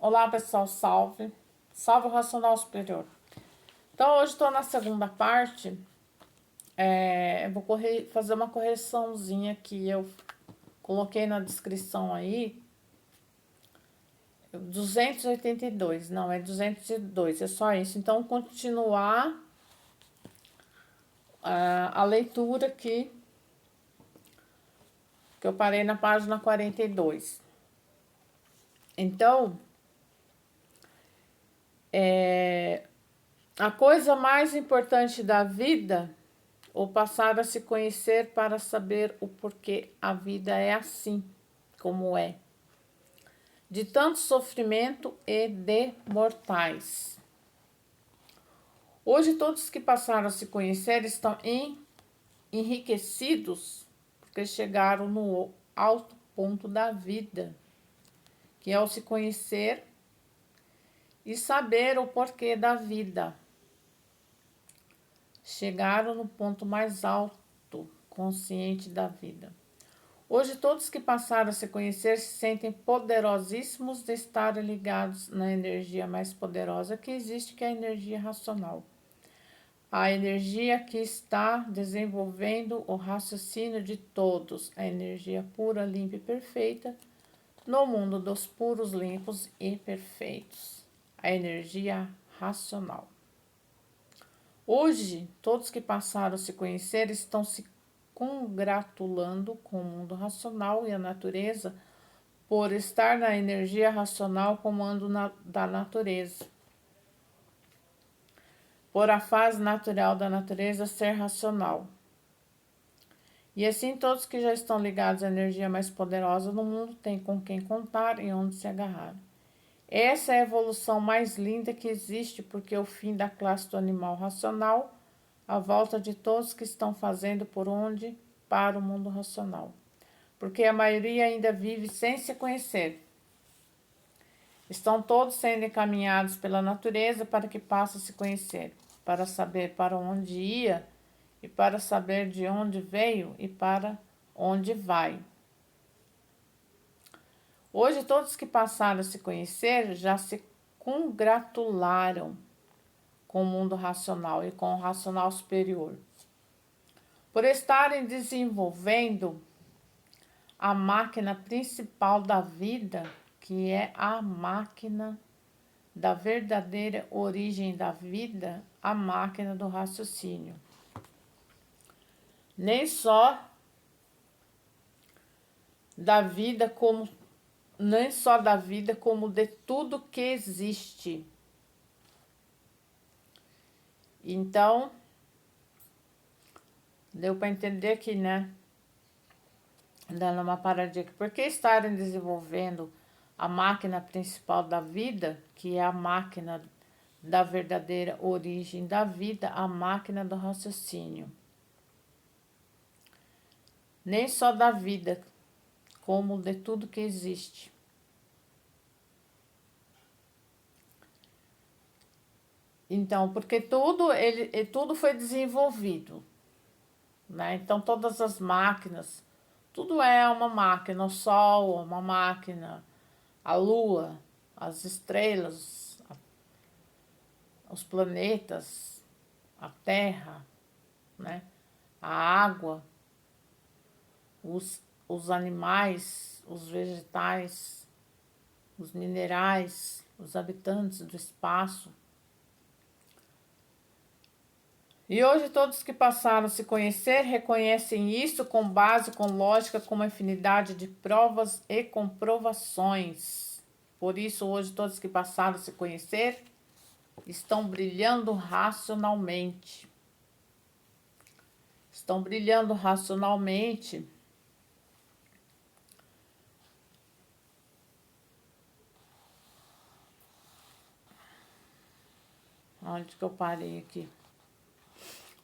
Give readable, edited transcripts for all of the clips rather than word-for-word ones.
Olá, pessoal, salve. Salve o Racional Superior. Então, hoje estou na segunda parte. Eu vou fazer uma correçãozinha que eu coloquei na descrição aí. 282, não, é 202, é só isso. Então, continuar a leitura aqui, que eu parei na página 42. Então, a coisa mais importante da vida, ou passar a se conhecer para saber o porquê a vida é assim como é, de tanto sofrimento e de mortais. Hoje todos que passaram a se conhecer estão enriquecidos porque chegaram no alto ponto da vida, que é o se conhecer e saber o porquê da vida. Chegaram no ponto mais alto, consciente da vida. Hoje, todos que passaram a se conhecer se sentem poderosíssimos de estarem ligados na energia mais poderosa que existe, que é a energia racional. A energia que está desenvolvendo o raciocínio de todos, a energia pura, limpa e perfeita, no mundo dos puros, limpos e perfeitos. A energia racional. Hoje, todos que passaram a se conhecer estão se congratulando com o mundo racional e a natureza por estar na energia racional comando da natureza. Por a fase natural da natureza ser racional. E assim todos que já estão ligados à energia mais poderosa do mundo têm com quem contar e onde se agarrar. Essa é a evolução mais linda que existe, porque o fim da classe do animal racional, a volta de todos que estão fazendo por onde para o mundo racional. Porque a maioria ainda vive sem se conhecer. Estão todos sendo encaminhados pela natureza para que passe a se conhecer, para saber para onde ia e para saber de onde veio e para onde vai. Hoje todos que passaram a se conhecer já se congratularam com o mundo racional e com o racional superior, por estarem desenvolvendo a máquina principal da vida, que é a máquina da verdadeira origem da vida, a máquina do raciocínio. Nem só da vida como de tudo que existe. Então, deu para entender aqui, né? Dando uma paradinha aqui. Por que estarem desenvolvendo a máquina principal da vida, que é a máquina da verdadeira origem da vida, a máquina do raciocínio? Nem só da vida, como de tudo que existe. Então, porque tudo foi desenvolvido, né? Então, todas as máquinas, tudo é uma máquina, o Sol é uma máquina, a Lua, as estrelas, os planetas, a Terra, né? A água, os animais, os vegetais, os minerais, os habitantes do espaço. E hoje todos que passaram a se conhecer reconhecem isso com base, com lógica, com uma infinidade de provas e comprovações. Por isso, hoje todos que passaram a se conhecer estão brilhando racionalmente. Estão brilhando racionalmente. Onde que eu parei aqui?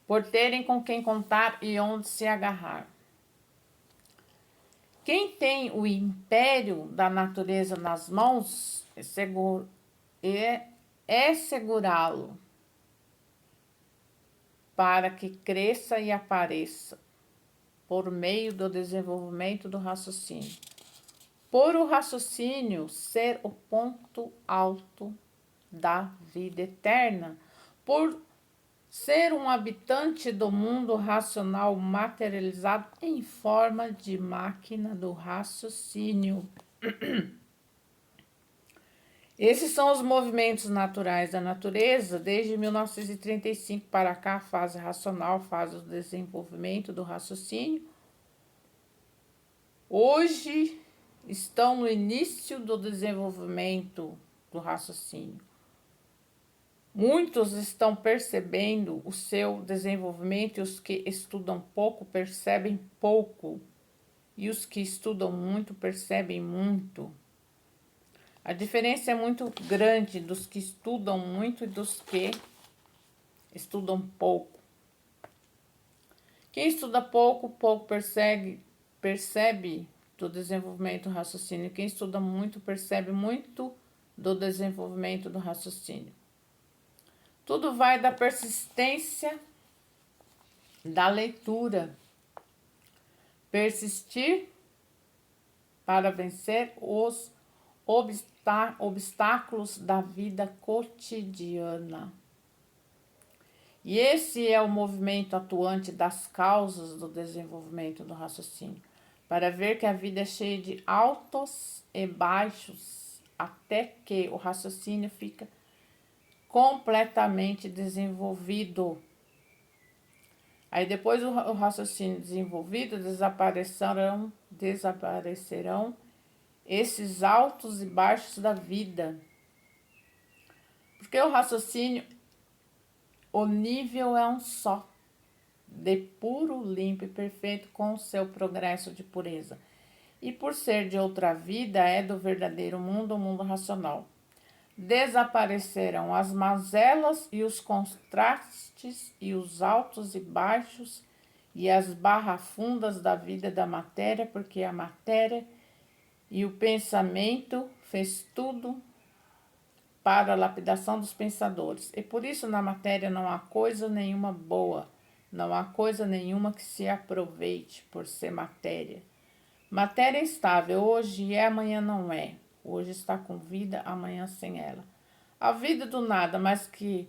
Por terem com quem contar e onde se agarrar. Quem tem o império da natureza nas mãos é segurá-lo para que cresça e apareça por meio do desenvolvimento do raciocínio. Por o raciocínio ser o ponto alto da vida eterna, por ser um habitante do mundo racional materializado em forma de máquina do raciocínio. Esses são os movimentos naturais da natureza. Desde 1935 para cá, a fase racional, fase do desenvolvimento do raciocínio. Hoje estão no início do desenvolvimento do raciocínio. Muitos estão percebendo o seu desenvolvimento e os que estudam pouco percebem pouco. E os que estudam muito percebem muito. A diferença é muito grande dos que estudam muito e dos que estudam pouco. Quem estuda pouco, pouco percebe do desenvolvimento do raciocínio. Quem estuda muito, percebe muito do desenvolvimento do raciocínio. Tudo vai da persistência da leitura. Persistir para vencer os obstáculos da vida cotidiana. E esse é o movimento atuante das causas do desenvolvimento do raciocínio, para ver que a vida é cheia de altos e baixos, até que o raciocínio fica completamente desenvolvido. Aí depois o raciocínio desenvolvido desaparecerão esses altos e baixos da vida. Porque o raciocínio, o nível é um só, de puro, limpo e perfeito, com o seu progresso de pureza. E por ser de outra vida, é do verdadeiro mundo, o mundo racional. Desaparecerão as mazelas e os contrastes e os altos e baixos e as barras fundas da vida da matéria, porque a matéria e o pensamento fez tudo para a lapidação dos pensadores. E por isso na matéria não há coisa nenhuma boa, não há coisa nenhuma que se aproveite por ser matéria. Matéria é estável, hoje é, amanhã não é. Hoje está com vida, amanhã sem ela. A vida do nada, mas que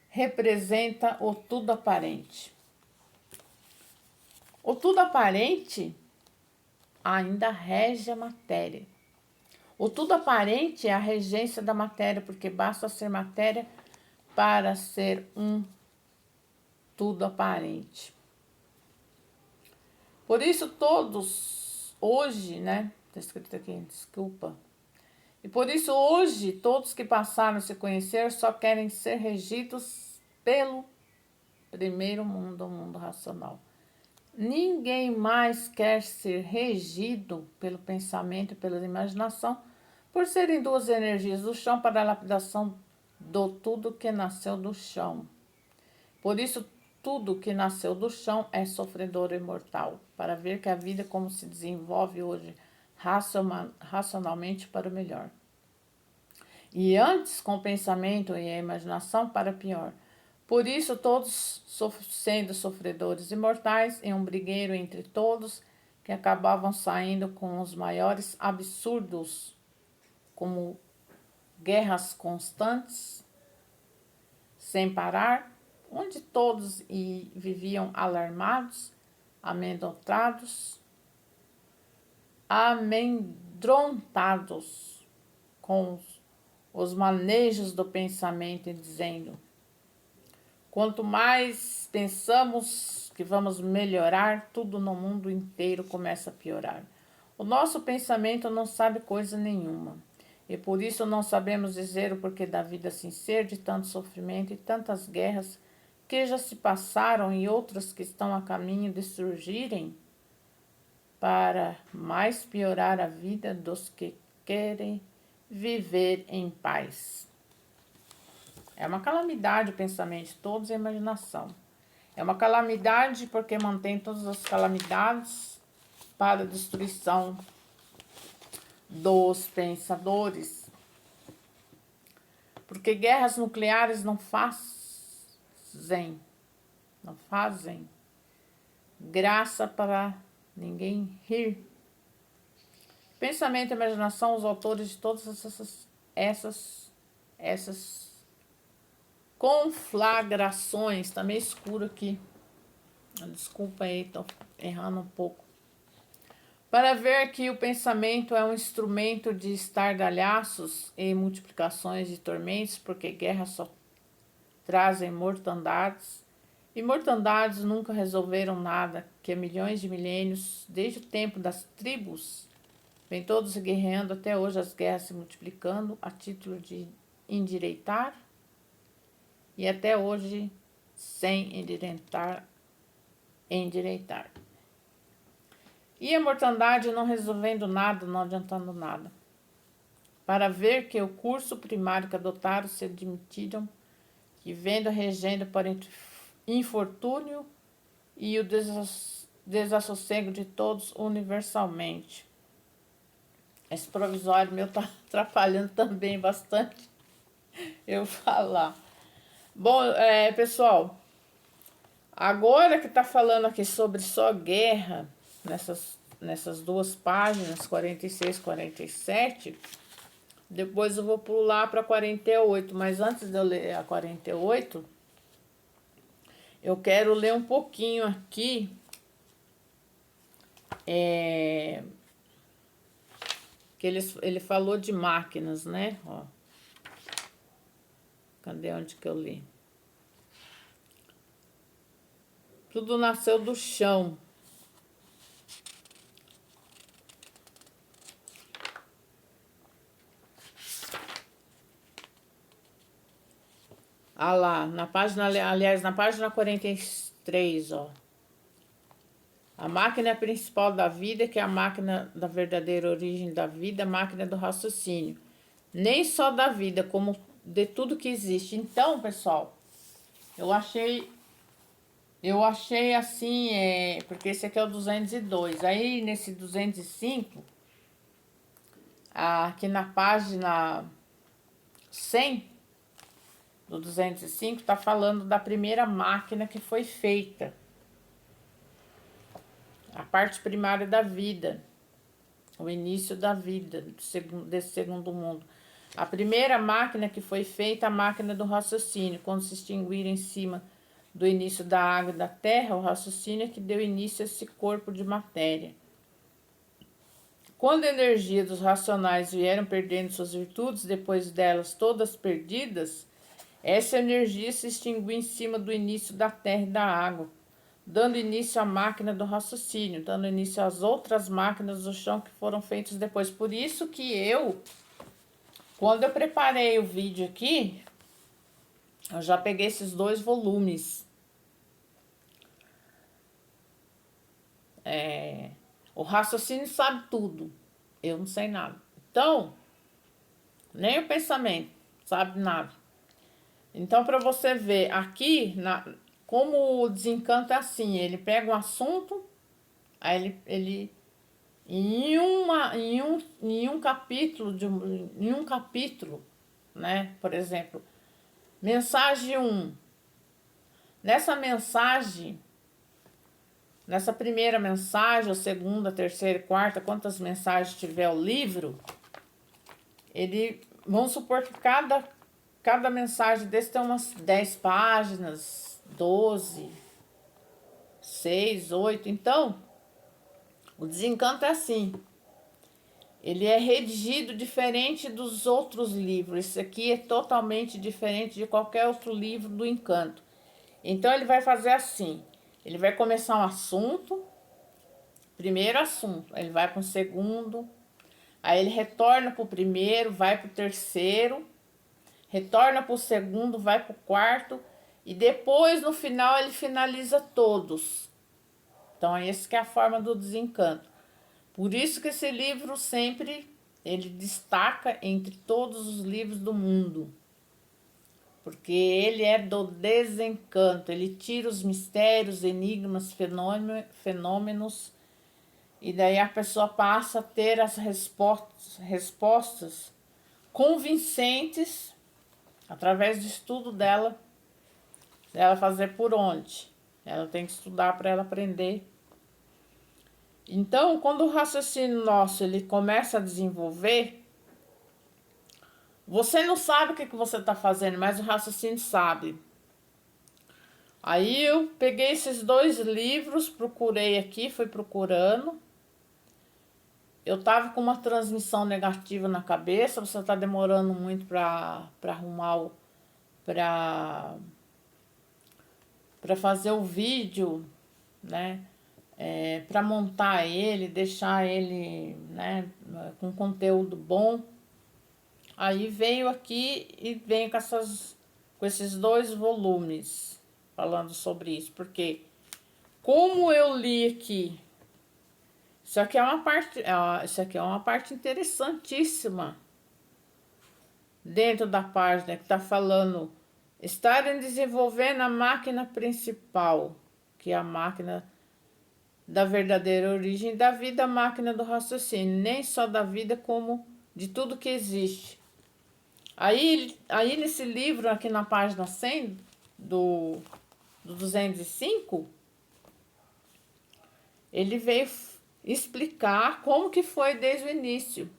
representa o tudo aparente. O tudo aparente ainda rege a matéria. O tudo aparente é a regência da matéria, porque basta ser matéria para ser um tudo aparente. Por isso todos, hoje, né? Está escrito aqui, desculpa. E por isso hoje, todos que passaram a se conhecer só querem ser regidos pelo primeiro mundo, o mundo racional. Ninguém mais quer ser regido pelo pensamento e pela imaginação, por serem duas energias do chão para a lapidação do tudo que nasceu do chão. Por isso, tudo que nasceu do chão é sofredor e mortal, para ver que a vida como se desenvolve hoje racionalmente para o melhor. E antes com o pensamento e a imaginação para pior. Por isso, todos sendo sofredores imortais, em um brigueiro entre todos, que acabavam saindo com os maiores absurdos, como guerras constantes, sem parar, onde todos viviam alarmados, amedrontados com os manejos do pensamento e dizendo: quanto mais pensamos que vamos melhorar, tudo no mundo inteiro começa a piorar. O nosso pensamento não sabe coisa nenhuma. E por isso não sabemos dizer o porquê da vida sem ser, de tanto sofrimento e tantas guerras que já se passaram e outras que estão a caminho de surgirem para mais piorar a vida dos que querem viver em paz. É uma calamidade o pensamento de todos e a imaginação. É uma calamidade porque mantém todas as calamidades para a destruição dos pensadores. Porque guerras nucleares não fazem graça para ninguém rir. Pensamento e imaginação, os autores de todas essas conflagrações. Tá meio escuro aqui. Desculpa aí, tô errando um pouco. Para ver que o pensamento é um instrumento de estardalhaços e multiplicações de tormentos, porque guerras só trazem mortandades, e mortandades nunca resolveram nada, que há milhões de milênios, desde o tempo das tribos, vem todos guerreando até hoje, as guerras se multiplicando a título de endireitar, e até hoje sem endireitar. E a mortandade não resolvendo nada, não adiantando nada. Para ver que o curso primário que adotaram se admitiram, que vendo regendo para infortúnio e o desassossego de todos universalmente. Esse provisório meu tá atrapalhando também bastante eu falar. Bom, pessoal, agora que tá falando aqui sobre só guerra, nessas duas páginas, 46 e 47, depois eu vou pular para 48, mas antes de eu ler a 48, eu quero ler um pouquinho aqui, que ele falou de máquinas, né? Ó. Cadê onde que eu li? Tudo nasceu do chão. Ah lá, na página, aliás, na página 43, ó. A máquina principal da vida, que é a máquina da verdadeira origem da vida, a máquina do raciocínio. Nem só da vida, como de tudo que existe. Então, pessoal, eu achei assim, porque esse aqui é o 202. Aí, nesse 205, aqui na página 100 do 205, tá falando da primeira máquina que foi feita. A parte primária da vida, o início da vida desse segundo mundo. A primeira máquina que foi feita, a máquina do raciocínio, quando se extinguiram em cima do início da água e da terra, o raciocínio é que deu início a esse corpo de matéria. Quando a energia dos racionais vieram perdendo suas virtudes, depois delas todas perdidas, essa energia se extinguiu em cima do início da terra e da água, dando início à máquina do raciocínio, dando início às outras máquinas do chão que foram feitas depois. Por isso que quando eu preparei o vídeo aqui, eu já peguei esses 2 volumes. O raciocínio sabe tudo, eu não sei nada. Então, nem o pensamento sabe nada. Então, para você ver aqui, como o desencanto é assim, ele pega um assunto, aí ele em um capítulo, né? Por exemplo, mensagem 1. Nessa primeira mensagem, ou segunda, terceira, quarta, quantas mensagens tiver o livro, vamos supor que cada mensagem desse tem umas 10 páginas, 12, 6, 8. Então, o desencanto é assim. Ele é redigido diferente dos outros livros. Esse aqui é totalmente diferente de qualquer outro livro do encanto. Então, ele vai fazer assim. Ele vai começar um assunto, primeiro assunto. Ele vai para o segundo, aí ele retorna para o primeiro, vai para o terceiro, retorna para o segundo, vai para o quarto, e depois, no final, ele finaliza todos. Então, essa que é a forma do desencanto. Por isso que esse livro sempre ele destaca entre todos os livros do mundo. Porque ele é do desencanto, ele tira os mistérios, enigmas, fenômenos, e daí a pessoa passa a ter as respostas convincentes através do estudo dela fazer por onde. Ela tem que estudar para ela aprender. Então, quando o raciocínio nosso ele começa a desenvolver, você não sabe o que você está fazendo, mas o raciocínio sabe. Aí eu peguei esses 2 livros, procurei aqui, fui procurando. Eu tava com uma transmissão negativa na cabeça, você tá demorando muito para arrumar para fazer o vídeo, né? Para montar ele, deixar ele, né, com conteúdo bom. Aí veio aqui e vem com esses 2 volumes falando sobre isso, porque como eu li aqui, isso aqui é uma parte interessantíssima dentro da página que está falando estarem desenvolvendo a máquina principal, que é a máquina da verdadeira origem da vida, a máquina do raciocínio, nem só da vida como de tudo que existe. Aí nesse livro, aqui na página 100 do 205, ele veio explicar como que foi desde o início.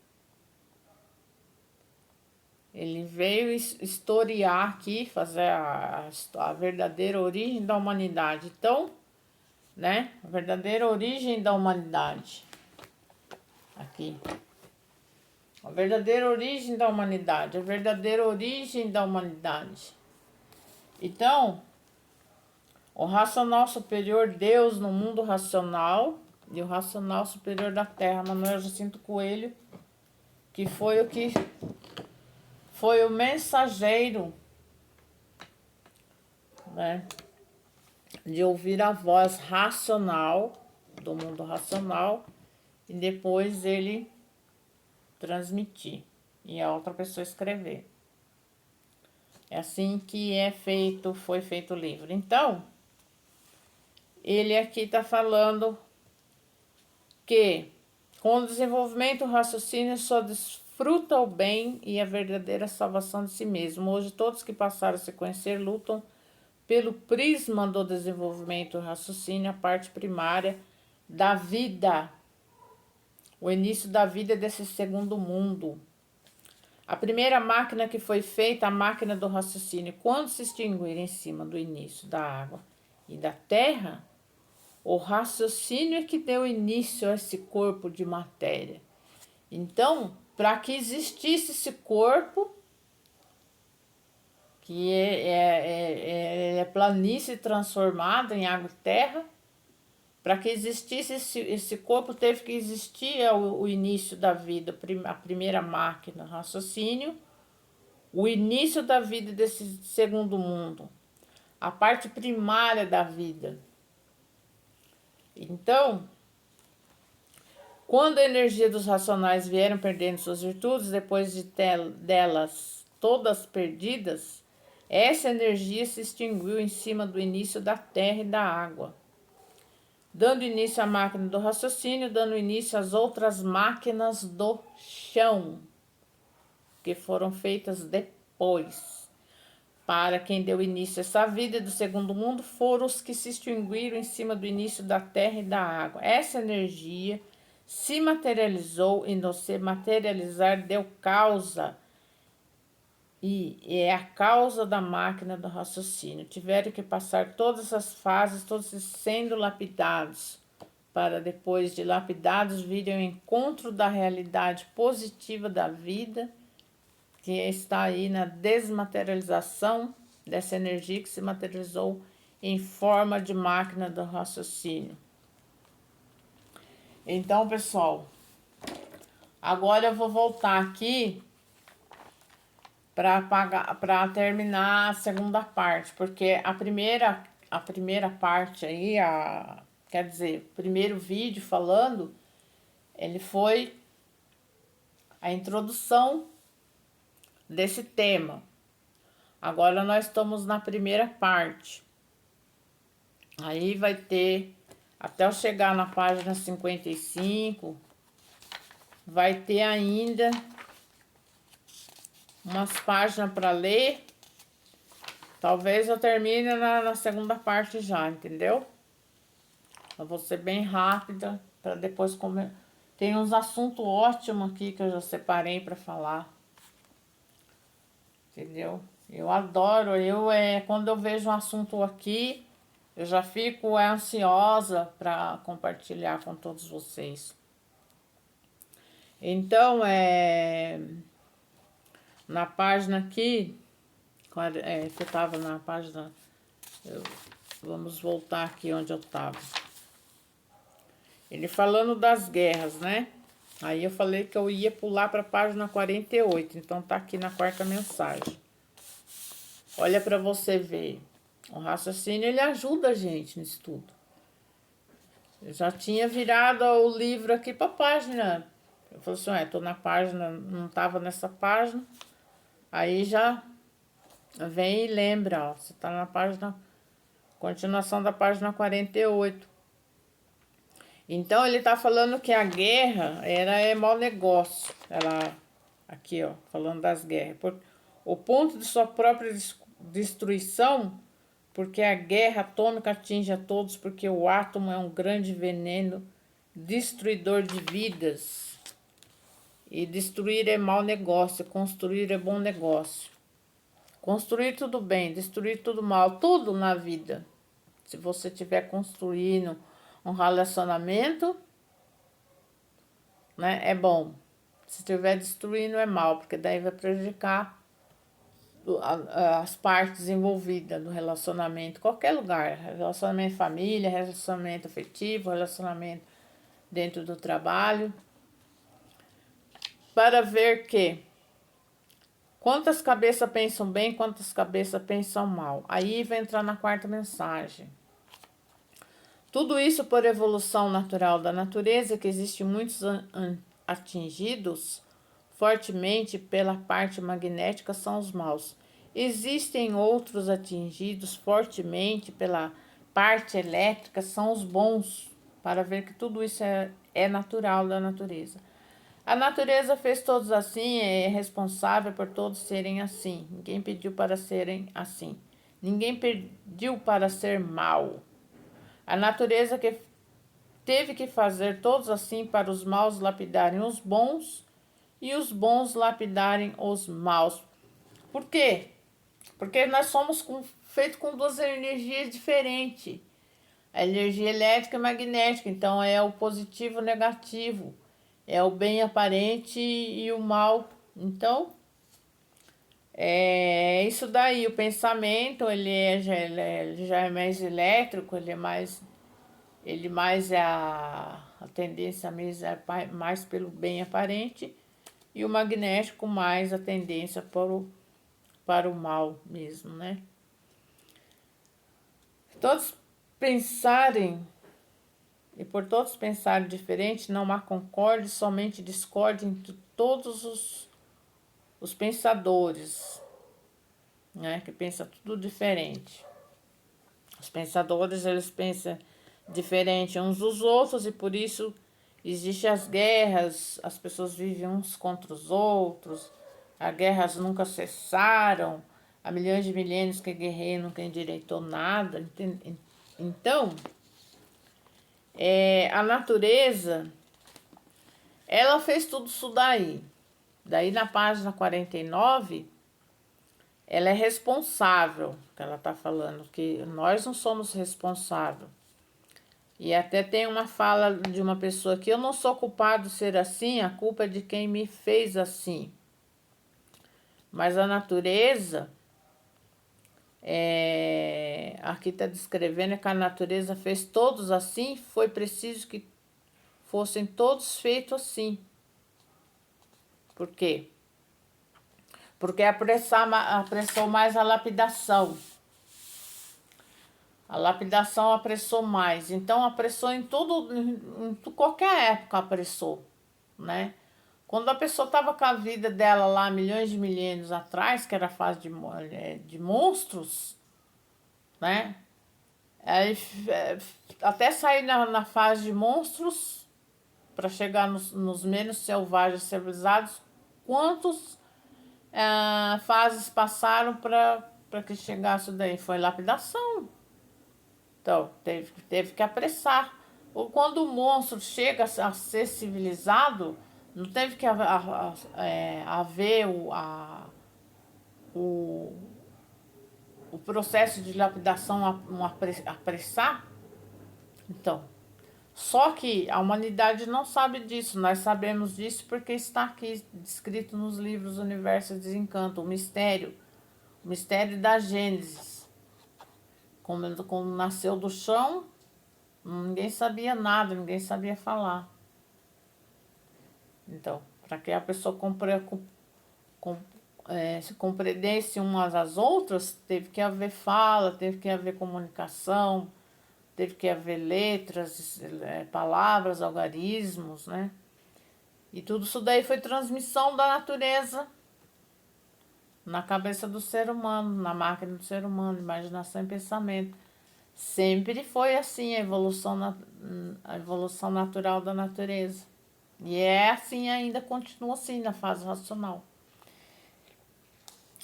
Ele veio historiar aqui, fazer a verdadeira origem da humanidade. Então, né, a verdadeira origem da humanidade. Aqui. A verdadeira origem da humanidade, a verdadeira origem da humanidade. Então, o racional superior, Deus no mundo racional, e o racional superior da Terra, Manuel Jacinto Coelho, que foi o mensageiro, né, de ouvir a voz racional, do mundo racional, e depois ele transmitir e a outra pessoa escrever. É assim que foi feito o livro. Então, ele aqui está falando que com o desenvolvimento do raciocínio só desfruta o bem e a verdadeira salvação de si mesmo. Hoje todos que passaram a se conhecer lutam pelo prisma do desenvolvimento do raciocínio, a parte primária da vida, o início da vida desse segundo mundo. A primeira máquina que foi feita, a máquina do raciocínio, quando se extinguir em cima do início da água e da terra, o raciocínio é que deu início a esse corpo de matéria. Então, para que existisse esse corpo, que é planície transformada em água e terra, para que existisse esse corpo, teve que existir o início da vida, a primeira máquina, raciocínio, o início da vida desse segundo mundo, a parte primária da vida. Então, quando a energia dos racionais vieram perdendo suas virtudes, depois delas todas perdidas, essa energia se extinguiu em cima do início da terra e da água, dando início à máquina do raciocínio, dando início às outras máquinas do chão, que foram feitas depois. Para quem deu início a essa vida do segundo mundo foram os que se extinguiram em cima do início da terra e da água. Essa energia se materializou e no se materializar deu causa, e é a causa da máquina do raciocínio. Tiveram que passar todas as fases, todos sendo lapidados, para depois de lapidados virem ao encontro da realidade positiva da vida, que está aí na desmaterialização dessa energia que se materializou em forma de máquina do raciocínio. Então, pessoal, agora eu vou voltar aqui para terminar a segunda parte, porque a primeira parte aí, quer dizer, o primeiro vídeo falando, ele foi a introdução desse tema. Agora nós estamos na primeira parte. Aí vai ter, até eu chegar na página 55, vai ter ainda umas páginas para ler. Talvez eu termine na segunda parte já, entendeu? Eu vou ser bem rápida para depois comer. Tem uns assuntos ótimos aqui que eu já separei para falar. Entendeu? Eu adoro, quando eu vejo um assunto aqui, eu já fico ansiosa para compartilhar com todos vocês. Então, na página aqui, que eu estava na página, vamos voltar aqui onde eu estava. Ele falando das guerras, né? Aí eu falei que eu ia pular para a página 48, então tá aqui na quarta mensagem. Olha para você ver. O raciocínio, ele ajuda a gente nisso tudo. Eu já tinha virado o livro aqui para a página. Eu falei assim, tô na página, não tava nessa página. Aí já vem e lembra, ó, você tá na página, continuação da página 48. Então ele tá falando que a guerra é mau negócio. Ela, aqui ó, falando das guerras. O ponto de sua própria destruição, porque a guerra atômica atinge a todos, porque o átomo é um grande veneno destruidor de vidas. E destruir é mau negócio, construir é bom negócio. Construir tudo bem, destruir tudo mal, tudo na vida. Se você estiver construindo um relacionamento, né, é bom. Se estiver destruindo é mal, porque daí vai prejudicar as partes envolvidas do relacionamento, qualquer lugar, relacionamento família, relacionamento afetivo, relacionamento dentro do trabalho, para ver que quantas cabeças pensam bem, quantas cabeças pensam mal. Aí vai entrar na quarta mensagem. Tudo isso por evolução natural da natureza, que existe muitos atingidos fortemente pela parte magnética são os maus. Existem outros atingidos fortemente pela parte elétrica, são os bons, para ver que tudo isso é natural da natureza. A natureza fez todos assim, é responsável por todos serem assim. Ninguém pediu para serem assim. Ninguém pediu para ser mal. A natureza que teve que fazer todos assim para os maus lapidarem os bons e os bons lapidarem os maus. Por quê? Porque nós somos feitos com duas energias diferentes. A energia elétrica e magnética, então é o positivo e o negativo. É o bem aparente e o mal. Então, é isso daí. O pensamento, ele já é mais elétrico, ele mais é a tendência mesmo é mais pelo bem aparente. E o magnético mais a tendência para o mal mesmo, né? Todos pensarem, e por todos pensarem diferente, não há concorde, somente discorde entre todos os pensadores, né? Que pensam tudo diferente. Os pensadores, eles pensam diferente uns dos outros e por isso existem as guerras, as pessoas vivem uns contra os outros, as guerras nunca cessaram, há milhões de milênios que guerreiam nunca endireitou nada. Então, a natureza, ela fez tudo isso daí. Daí na página 49, ela é responsável, que ela está falando, que nós não somos responsáveis. E até tem uma fala de uma pessoa que eu não sou culpado de ser assim, a culpa é de quem me fez assim. Mas a natureza, aqui está descrevendo que a natureza fez todos assim, foi preciso que fossem todos feitos assim. Por quê? Porque apressou mais a lapidação. A lapidação apressou mais. Então, apressou em qualquer época apressou, né? Quando a pessoa estava com a vida dela lá milhões de milênios atrás, que era a fase de monstros, né? Aí, até sair na fase de monstros, para chegar nos menos selvagens civilizados, quantos fases passaram para que chegasse daí? Foi lapidação. Então, teve que apressar. Ou quando o monstro chega a ser civilizado, não teve que haver o, o processo de lapidação apressar? Então, só que a humanidade não sabe disso, nós sabemos disso porque está aqui descrito nos livros Universo de Desencanto, o mistério da Gênesis. Como nasceu do chão, ninguém sabia nada, ninguém sabia falar. Então, para que a pessoa se compreendesse umas às outras, teve que haver fala, teve que haver comunicação, teve que haver letras, palavras, algarismos, né? E tudo isso daí foi transmissão da natureza na cabeça do ser humano, na máquina do ser humano, imaginação e pensamento. Sempre foi assim a evolução natural da natureza. E é assim ainda, continua assim na fase racional.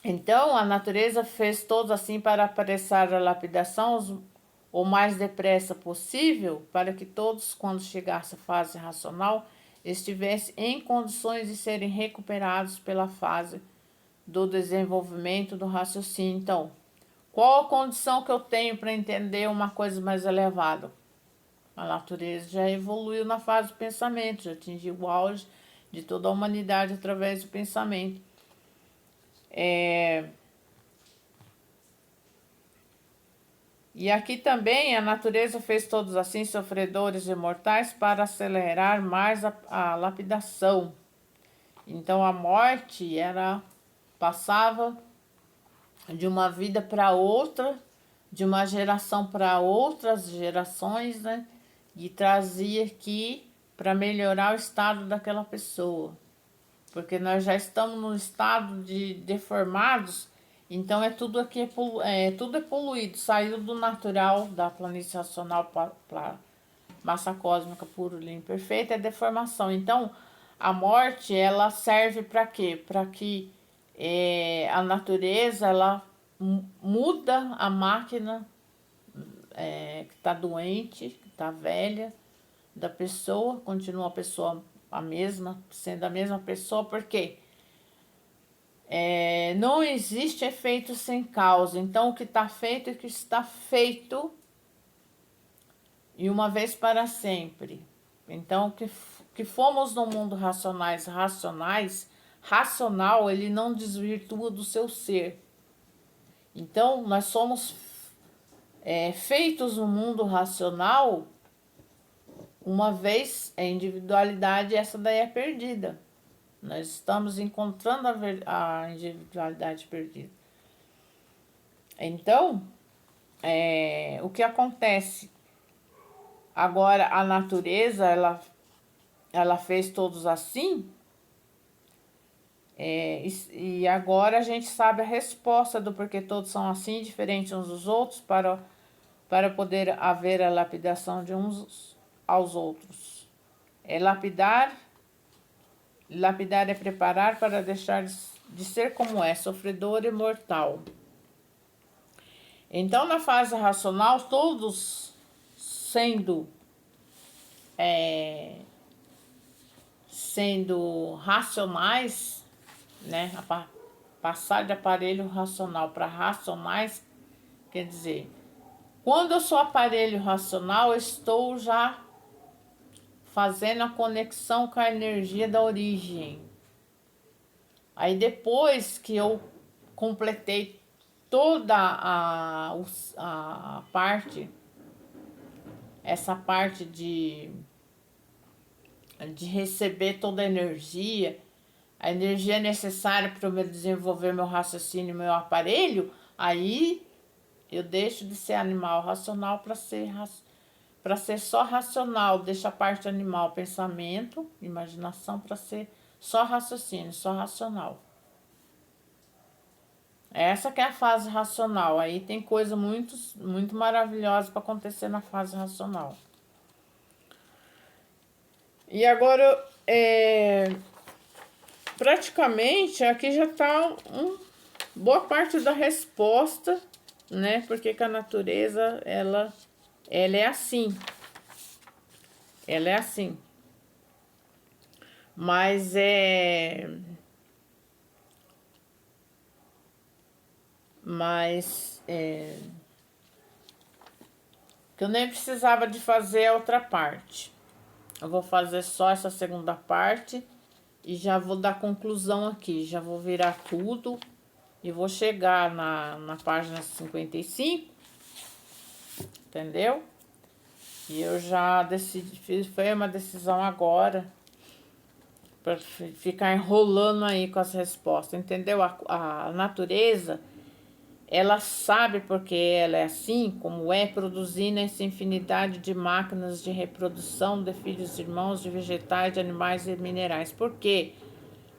Então, a natureza fez todos assim para apressar a lapidação o mais depressa possível, para que todos, quando chegasse à fase racional, estivessem em condições de serem recuperados pela fase do desenvolvimento do raciocínio. Então, qual a condição que eu tenho para entender uma coisa mais elevada? A natureza já evoluiu na fase do pensamento, já atingiu o auge de toda a humanidade através do pensamento. E aqui também a natureza fez todos assim, sofredores e mortais, para acelerar mais a lapidação. Então a morte passava de uma vida para outra, de uma geração para outras gerações, né? E trazia aqui para melhorar o estado daquela pessoa. Porque nós já estamos no estado de deformados, então tudo aqui tudo é poluído, saiu do natural, da planície racional para massa cósmica pura, limpa, perfeita, é deformação. Então, a morte, ela serve para quê? Para que a natureza, ela muda a máquina que está doente, que está velha, da pessoa, continua a pessoa a mesma, sendo a mesma pessoa, porque não existe efeito sem causa. Então, o que está feito é o que está feito e uma vez para sempre. Então, que fomos no mundo racional, ele não desvirtua do seu ser. Então, nós somos feitos no mundo racional, uma vez a individualidade, essa daí é perdida. Nós estamos encontrando a individualidade perdida. Então, o que acontece? Agora, a natureza, ela fez todos assim, e agora a gente sabe a resposta do porquê todos são assim, diferentes uns dos outros, para poder haver a lapidação de uns aos outros. Lapidar é preparar para deixar de ser como é, sofredor e mortal. Então, na fase racional, todos sendo racionais, né? Passar de aparelho racional para racionais, quer dizer, quando eu sou aparelho racional, eu estou já fazendo a conexão com a energia da origem. Aí depois que eu completei toda a parte, essa parte de receber toda a energia necessária para eu desenvolver meu raciocínio, meu aparelho, aí eu deixo de ser animal racional para ser só racional, deixo a parte animal, pensamento, imaginação, para ser só raciocínio, só racional. Essa que é a fase racional. Aí tem coisa muito, muito maravilhosa para acontecer na fase racional. E agora, praticamente, aqui já está boa parte da resposta, né? Porque que a natureza, ela é assim. Ela é assim. Mas é... que eu nem precisava de fazer a outra parte. Eu vou fazer só essa segunda parte e já vou dar conclusão aqui. Já vou virar tudo e vou chegar na página 55, entendeu? E eu já decidi, foi uma decisão agora, para ficar enrolando aí com as respostas, entendeu? A natureza, ela sabe porque ela é assim, como é, produzindo essa infinidade de máquinas de reprodução de filhos e irmãos, de vegetais, de animais e minerais. Por quê?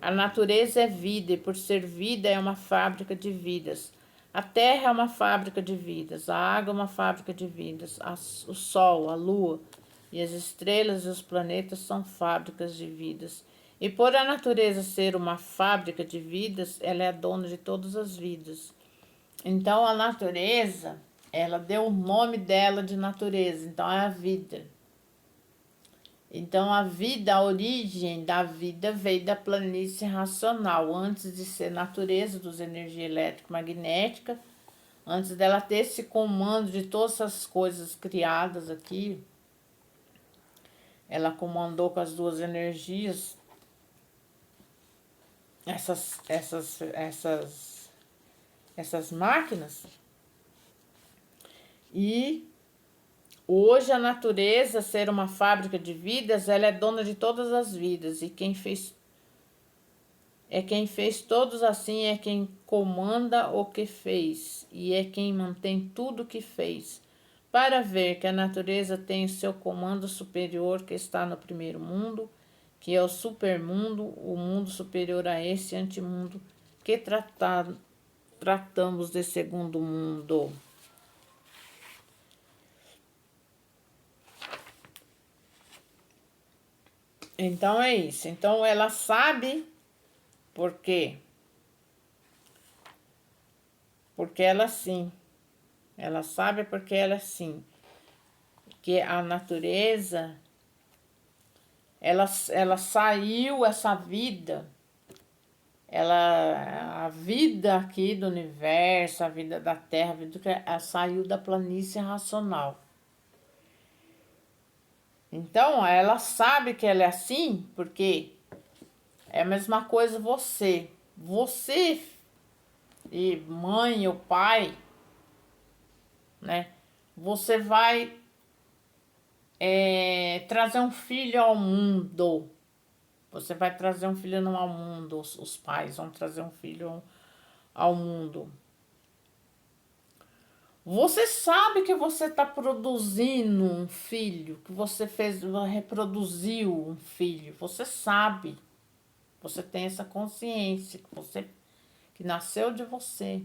A natureza é vida e por ser vida é uma fábrica de vidas. A terra é uma fábrica de vidas, a água é uma fábrica de vidas, o sol, a lua e as estrelas e os planetas são fábricas de vidas. E por a natureza ser uma fábrica de vidas, ela é a dona de todas as vidas. Então a natureza, ela deu o nome dela de natureza, então é a vida. Então a vida, a origem da vida veio da planície racional, antes de ser natureza, dos energia elétrica magnética, antes dela ter esse comando de todas essas coisas criadas aqui. Ela comandou com as duas energias essas máquinas. E hoje a natureza, ser uma fábrica de vidas, ela é dona de todas as vidas. E quem fez todos assim, é quem comanda o que fez. E é quem mantém tudo que fez. Para ver que a natureza tem o seu comando superior que está no primeiro mundo, que é o supermundo, o mundo superior a esse antimundo que tratamos de segundo mundo. Então é isso. Então ela sabe por quê? Porque ela sim. Ela sabe porque ela sim. Que a natureza, ela saiu, essa vida, a vida aqui do universo, a vida da Terra, ela saiu da planície racional. Então, ela sabe que ela é assim, porque é a mesma coisa você. Você e mãe ou pai, né? Você vai trazer um filho ao mundo. Você vai trazer um filho não ao mundo. Os pais vão trazer um filho ao mundo. Você sabe que você está produzindo um filho, que você reproduziu um filho. Você sabe. Você tem essa consciência que nasceu de você.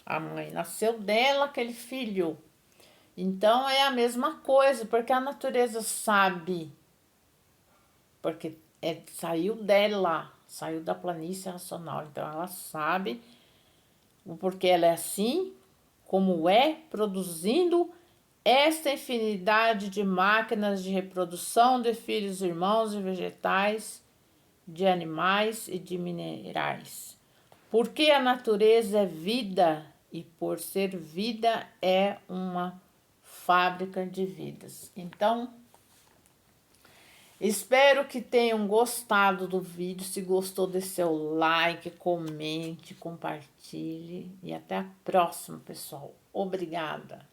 A mãe nasceu dela, aquele filho. Então é a mesma coisa, porque a natureza sabe. Porque saiu dela, saiu da planície racional. Então ela sabe o porquê ela é assim, como é, produzindo esta infinidade de máquinas de reprodução de filhos, irmãos e vegetais, de animais e de minerais. Porque a natureza é vida e por ser vida é uma fábrica de vidas. Então, espero que tenham gostado do vídeo. Se gostou, dê seu like, comente, compartilhe. E até a próxima, pessoal. Obrigada!